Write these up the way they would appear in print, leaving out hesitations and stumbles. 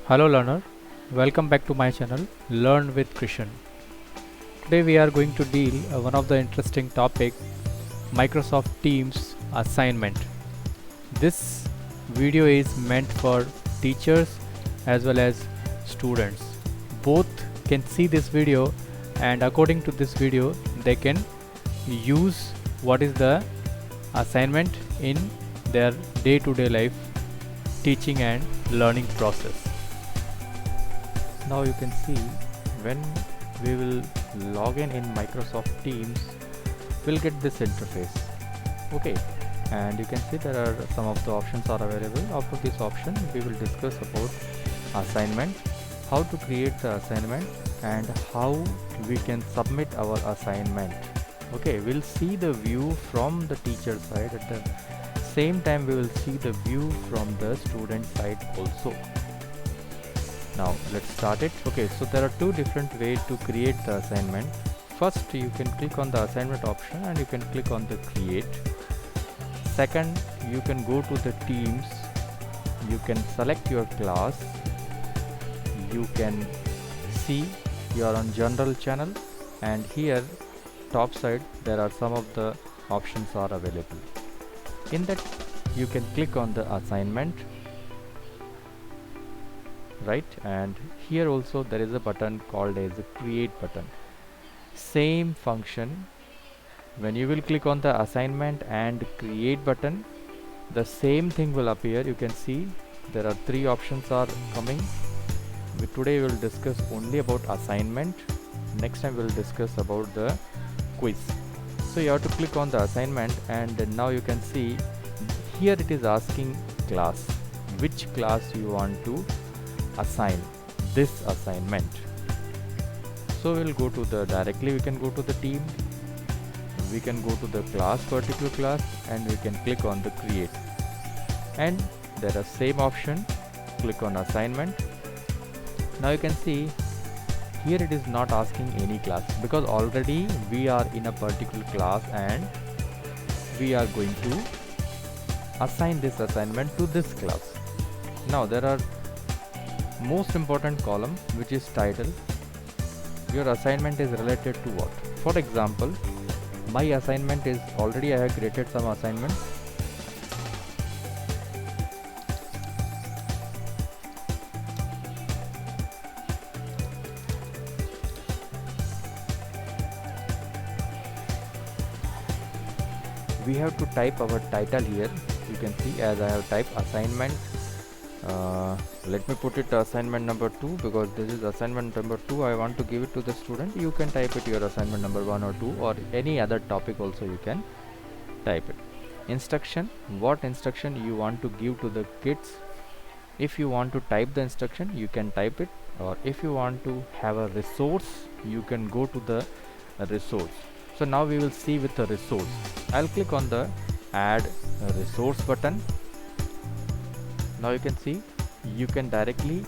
Hello learner, welcome back to my channel Learn with Krishan. Today we are going to deal one of the interesting topic, Microsoft Teams assignment. This video is meant for teachers as well as students. Both can see this video, and according to this video they can use what is the assignment in their day-to-day life teaching and learning process. Now you can see when we will log in Microsoft Teams, we'll get this interface. Okay, and you can see there are some of the options are available. After this option we will discuss about assignment, how to create the assignment, and how we can submit our assignment. Okay, we'll see the view from the teacher side. At the same time we will see the view from the student side also. Now let's start it. Okay, so there are two different ways to create the assignment. First, you can click on the assignment option and you can click on the create. Second, you can go to the Teams, you can select your class, you can see you are on general channel, and here top side there are some of the options are available. In that you can click on the assignment, right, and here also there is a button called as a create button. Same function, when you will click on the assignment and create button, the same thing will appear. You can see there are three options are coming. Today we will discuss only about assignment. Next time we will discuss about the quiz. So you have to click on the assignment, and now you can see here it is asking class, which class you want to assign this assignment. So we'll go to the directly, we can go to the team, we can go to the class, particular class, and we can click on the create, and there are same option, click on assignment. Now you can see here it is not asking any class because already we are in a particular class and we are going to assign this assignment to this class. Now there are most important column, which is title. Your assignment is related to what? For example, my assignment is already I have created some assignment. We have to type our title here. You can see as I have typed assignment. Let me put it assignment number 2 because this is assignment number 2. I want to give it to the student. You can type it your assignment number 1 or 2 or any other topic also you can type it. Instruction, what instruction you want to give to the kids. If you want to type the instruction, you can type it, or if you want to have a resource, you can go to the resource. So now we will see with the resource. I'll click on the add a resource button. Now you can see you can directly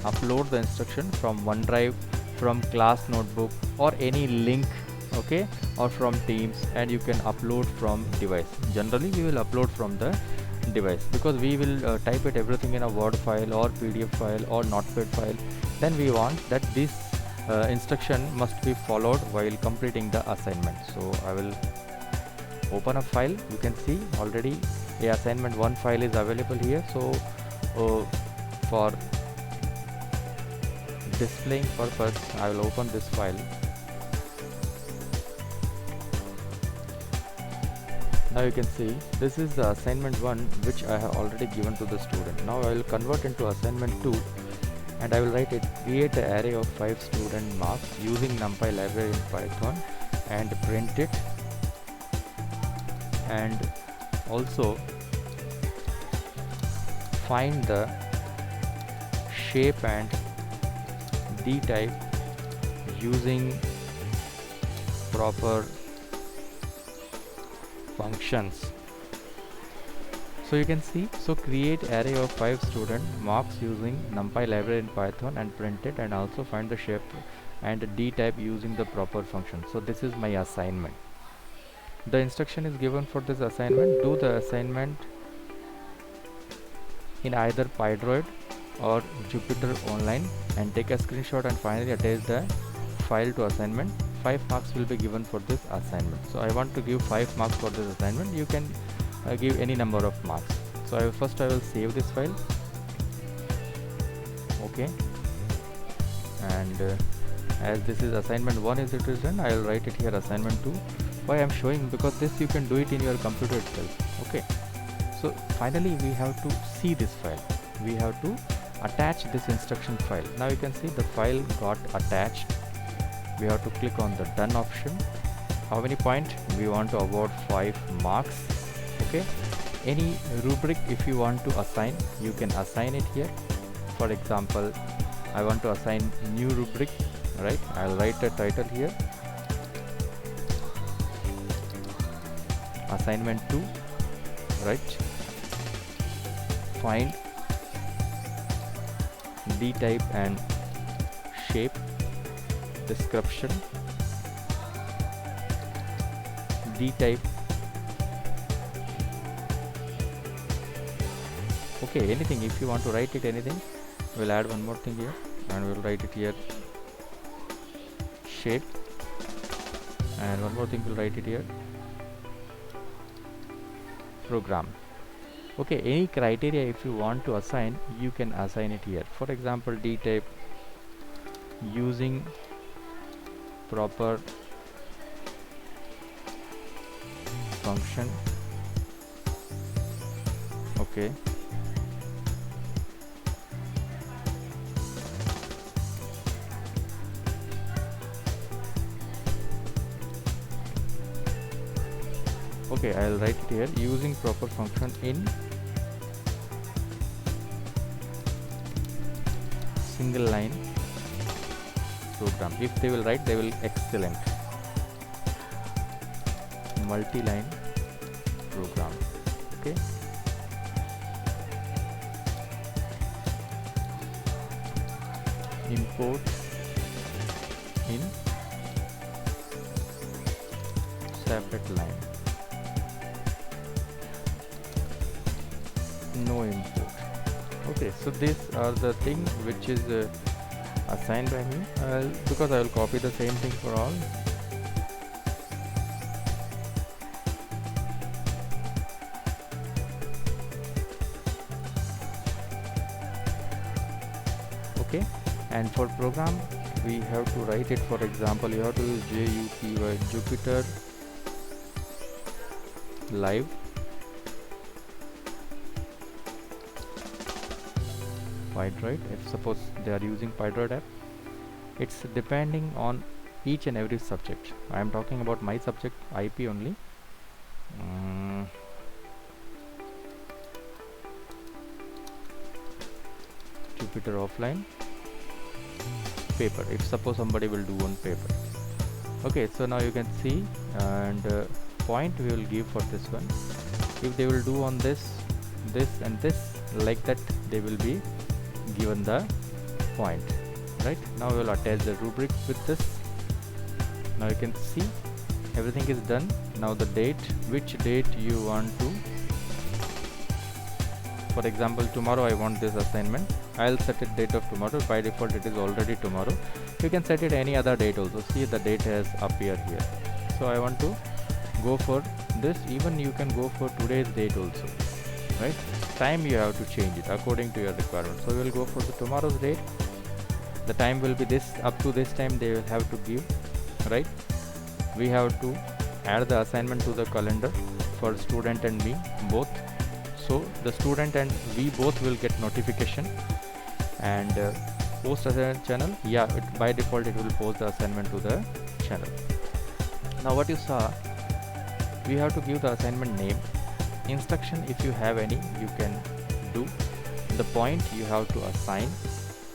upload the instruction from OneDrive, from class notebook, or any link, okay, or from Teams, and you can upload from device. Generally we will upload from the device because we will type it everything in a Word file or PDF file or Notepad file. Then we want that this instruction must be followed while completing the assignment. So I will open a file. You can see already a assignment 1 file is available here. So for displaying purpose I will open this file. Now you can see this is the assignment 1 which I have already given to the student. Now I will convert into assignment 2 and I will write it, create an array of 5 student marks using NumPy library in Python and print it, and also find the shape and D type using proper functions. So you can see, so create array of 5 student marks using NumPy library in Python and print it, and also find the shape and D type using the proper function. So this is my assignment. The instruction is given for this assignment. Do the assignment in either Pydroid or Jupyter Online and take a screenshot and finally attach the file to assignment. 5 marks will be given for this assignment. So I want to give 5 marks for this assignment. You can give any number of marks. So I will save this file. Okay, and as this is assignment 1 is it is done, I will write it here assignment 2. Why I am showing? Because this you can do it in your computer itself. Okay, so finally we have to see this file. We have to attach this instruction file. Now you can see the file got attached. We have to click on the done option. How many points? We want to award 5 marks. Okay, any rubric if you want to assign, you can assign it here. For example, I want to assign new rubric, right? I'll write a title here, assignment 2, right? Find D type and shape, description, D type. Okay, anything if you want to write it, anything. We'll add one more thing here and we'll write it here, shape, and one more thing we'll write it here, program. Okay, any criteria if you want to assign, you can assign it here. For example, D type, using proper function. Okay, okay, I'll write it here, using proper function in single line program. If they will write, they will excellent. Multi-line program. Okay, import in separate line. No import. Okay, so these are the things which is assigned by me, because I will copy the same thing for all. Okay, and for program we have to write it. For example, you have to use JUPY, Jupyter Live Pydroid. If suppose they are using Pydroid app, it's depending on each and every subject. I am talking about my subject IP only. Jupyter offline paper, if suppose somebody will do on paper. Okay, so now you can see, and point we will give for this one. If they will do on this and this, like that, they will be given the point. Right, now we will attach the rubric with this. Now you can see everything is done. Now the date, which date you want to. For example, tomorrow I want this assignment. I'll set it date of tomorrow. By default it is already tomorrow. You can set it any other date also. See, the date has appeared here. So I want to go for this. Even you can go for today's date also, right? Time you have to change it according to your requirement. So we will go for the tomorrow's date. The time will be this, up to this time they will have to give, right? We have to add the assignment to the calendar for student and me both. So the student and we both will get notification, and post assignment channel, yeah, by default it will post the assignment to the channel. Now what you saw, we have to give the assignment name. Instruction, if you have any, you can do. The point you have to assign.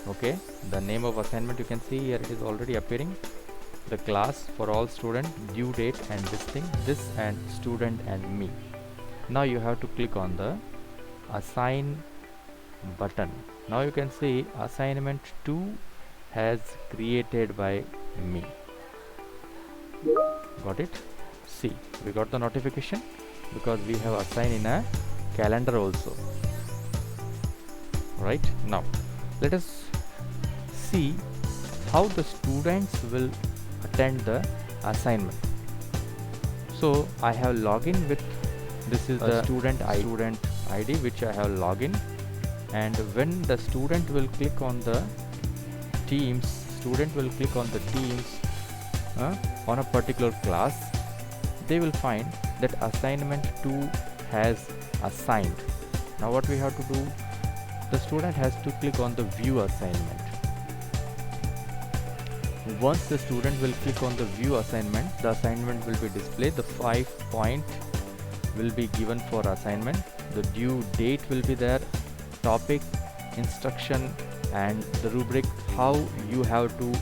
Okay, the name of assignment you can see here, it is already appearing. The class for all student, due date and this thing, this and student and me. Now you have to click on the assign button. Now you can see assignment 2 has created by me. Got it? See, we got the notification because we have assigned in a calendar also. Right, now Let us see how the students will attend the assignment. So I have login with, this is the student ID which I have login, and when the student will click on the teams, on a particular class, they will find that assignment 2 has assigned. Now what we have to do, the student has to click on the view assignment. Once the student will click on the view assignment, the assignment will be displayed. The 5 point will be given for assignment. The due date will be there, topic, instruction, and the rubric how you have to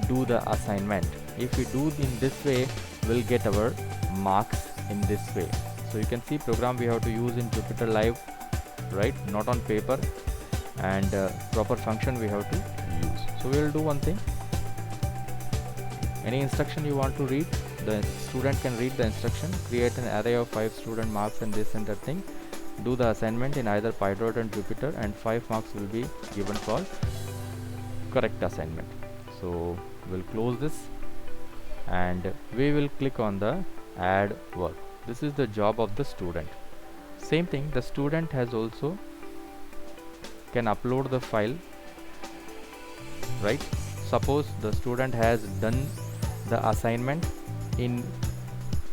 do the assignment. If we do in this way, we'll get our marks in this way. So you can see program we have to use in Jupyter Live, right? Not on paper, and proper function we have to use. So we will do one thing. Any instruction you want to read, the student can read the instruction. Create an array of 5 student marks and this and that thing. Do the assignment in either PyTorch and Jupyter, and 5 marks will be given for correct assignment. So we'll close this and we will click on the add work. This is the job of the student. Same thing, the student has also can upload the file, right? Suppose the student has done the assignment in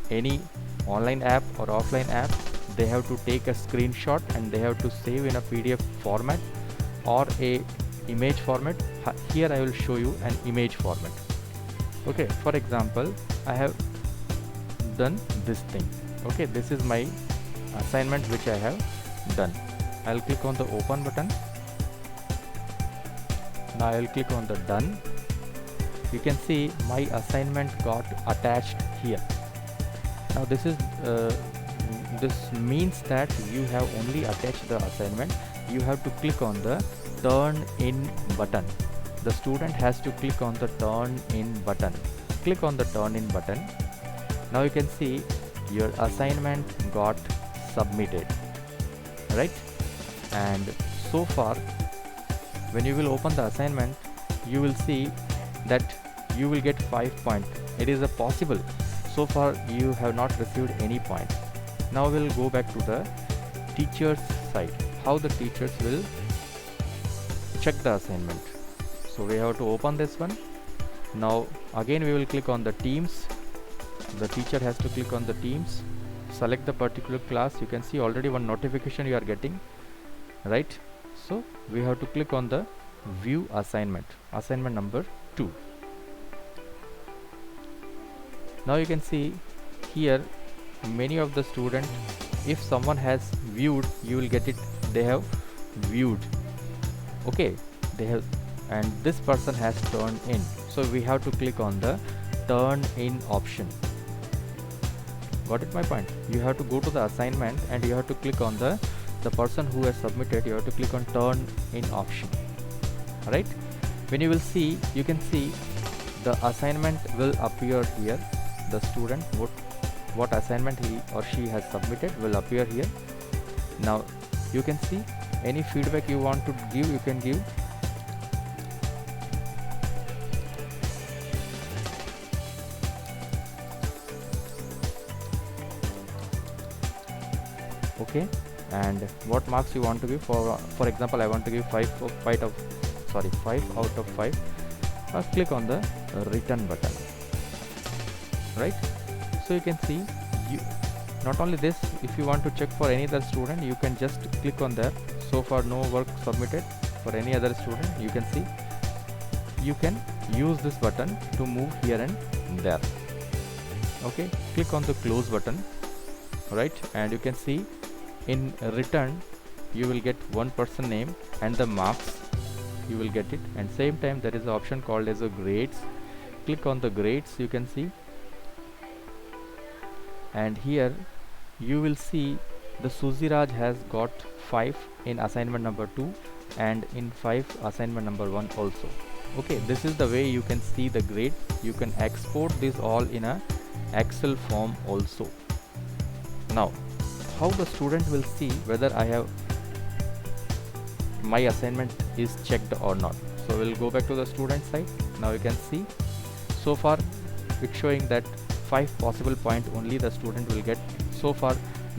any online app or offline app, they have to take a screenshot and they have to save in a PDF format or a image format. Here I will show you an image format. Okay, for example, I have done this thing. Okay, this is my assignment which I have done. I'll click on the open button. Now I will click on the done. You can see my assignment got attached here. Now this means that you have only attached the assignment. You have to click on the turn in button. The student has to click on the turn in button. Click on the turn in button. Now you can see your assignment got submitted, right? And so far, when you will open the assignment, you will see that you will get 5 points. It is a possible. So far you have not received any point. Now we'll go back to the teacher's side, how the teachers will check the assignment. So we have to open this one. Now again we will click on the teams. The teacher has to click on the teams, select the particular class. You can see already one notification you are getting, right? So we have to click on the view assignment, assignment number 2. Now you can see here many of the students, if someone has viewed, you will get it, they have viewed. Okay, they have, and this person has turned in. So we have to click on the turn in option. Got it my point? You have to go to the assignment and you have to click on the person who has submitted. You have to click on turn in option. Alright, when you will see, you can see the assignment will appear here. The student, what assignment he or she has submitted will appear here. Now you can see any feedback you want to give, you can give. Okay, and what marks you want to give. For example, I want to give 5 out of 5. Click on the return button, right? So you can see, not only this, if you want to check for any other student, you can just click on there. So far no work submitted for any other student. You can see you can use this button to move here and there. Okay, click on the close button, right? And you can see in return you will get one person name and the marks, you will get it. And same time there is an option called as a grades. Click on the grades, you can see, and here you will see the Suziraj has got 5 in assignment number 2 and in 5 assignment number 1 also. Okay, this is the way you can see the grade. You can export this all in a Excel form also. Now how the student will see whether I have my assignment is checked or not. So we'll go back to the student side. Now you can see so far it's showing that 5 possible point only the student will get so far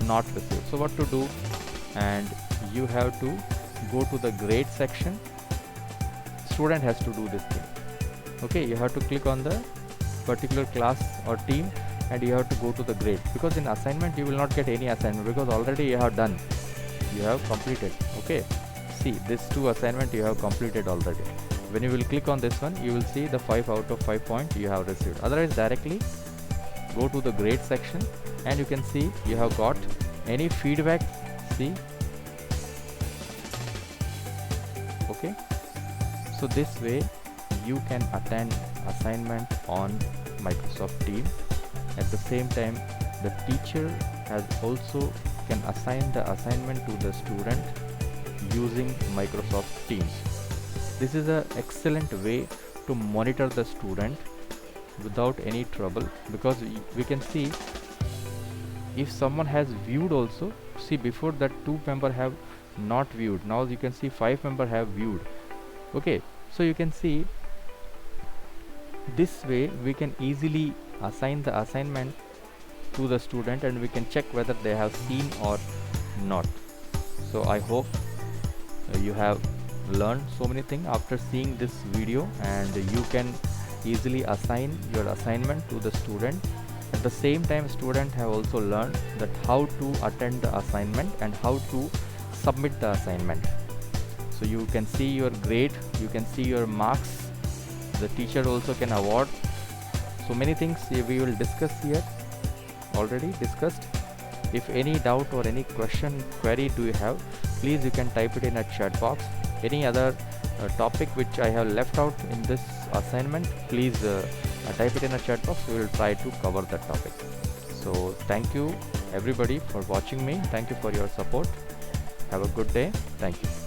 not received. So what to do? And you have to go to the grade section. Student has to do this thing. Okay, you have to click on the particular class or team and you have to go to the grade, because in assignment you will not get any assignment because already you have done, you have completed. Okay, see this 2 assignment you have completed already. When you will click on this one, you will see the 5 out of 5 point you have received. Otherwise directly go to the grade section and you can see you have got any feedback. See, okay, so this way you can attend assignment on Microsoft Teams. At the same time, the teacher has also can assign the assignment to the student using Microsoft Teams. This is an excellent way to monitor the student without any trouble, because we can see if someone has viewed also. See, before that 2 members have not viewed, now you can see 5 members have viewed. Okay, so you can see this way we can easily assign the assignment to the student and we can check whether they have seen or not. So I hope you have learned so many things after seeing this video, and you can easily assign your assignment to the student. At the same time, students have also learned that how to attend the assignment and how to submit the assignment. So you can see your grade, you can see your marks, the teacher also can award. So many things we will discuss here, already discussed. If any doubt or any question, query do you have, please you can type it in a chat box. Any other topic which I have left out in this assignment, please type it in a chat box. We will try to cover that topic. So thank you everybody for watching me. Thank you for your support. Have a good day. Thank you.